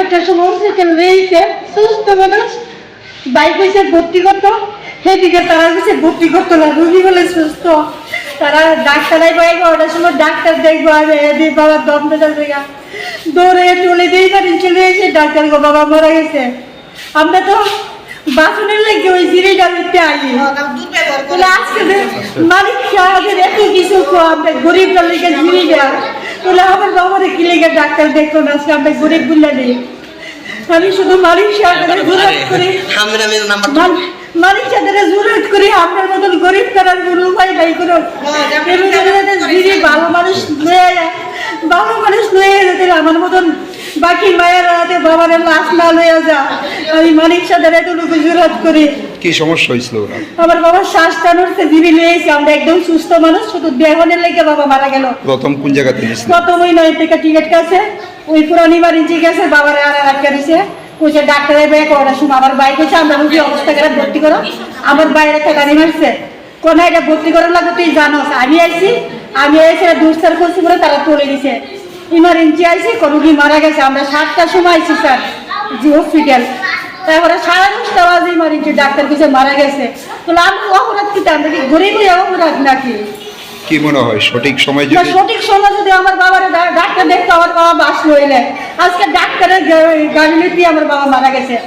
একটা সময় রয়েছে সুস্থ মানুষ বাইক হয়েছে ভর্তি করতো সেদিকে তারা হচ্ছে ভর্তি করতো না রুগী বলে সুস্থ তারা ডাক্তারাই পাই ওটার সময় ডাক্তার দেখবো আমি বাবার দম বেটার জায়গা দৌড়ে চলে দিয়ে পারি চলে এসে ডাক্তার গো বাবা মারা গেছে আমরা তো বাসনের লেগে ওই জিরিটা দিতে আইনি বলে আজকে মালিক সাহেবের এত কিছু আমরা গরিবটার লেগে জিরিটা বলে আমার বাবারে কি লেগে ডাক্তার দেখতো না আজকে আমরা গরিব বললে নেই আমি শুধু মালিক সাহেবের জোরাত করি মালিক সাহেবের জোরাত করি আপনার মতন গরিব করার কোনো উপায় নাই কোনো জিরি ভালো মানুষ লয়ে যেতে আমার মতন বাকি মায়েরা বাবার লাশ না লইয়া যা আমি মালিক সাহেবের এতটুকু জোরাত করি। কি সমস্যা হয়েছিল ওরা? আমার বাবার শ্বাস টানুরছে জিবি লয়েছে আমরা একদম সুস্থ মানুষ শুধু দেহনের লেগে বাবা মারা গেল। প্রথম কোন জায়গাতে নিয়েছিল? প্রথমই নয় থেকে টিকিট কাছে ওই পুরানি বাড়িতে গেছে বাবার আর রাখা দিছে কইছে ডাক্তারের ব্যাগ করার সময় আমার বাইক হয়েছে আমরা রুগী অবস্থা করে ভর্তি করো আমার বাইরে থেকে গাড়ি মারছে কোন এটা ভর্তি করার লাগে তুই জানোস আমি এসে দুস্তার করছি বলে তারা তুলে দিছে ইমার্জেন্সি আইসি রুগী মারা গেছে আমরা 7টার সময় আইসি স্যার জি হসপিটাল তারপরে 10:30 বাজে ইমার্জেন্সি ডাক্তার কিছু মারা গেছে তো আমি অপরাধ কি আমরা কি গরিব অপরাধ নাকি? কি মনে হয় সঠিক সময় যদি আমার বাবার ডাক্তার দেখতো আমার বাবা বাঁচলো এলে আজকে ডাক্তারের গাড়ি দিয়ে আমার বাবা মারা গেছে।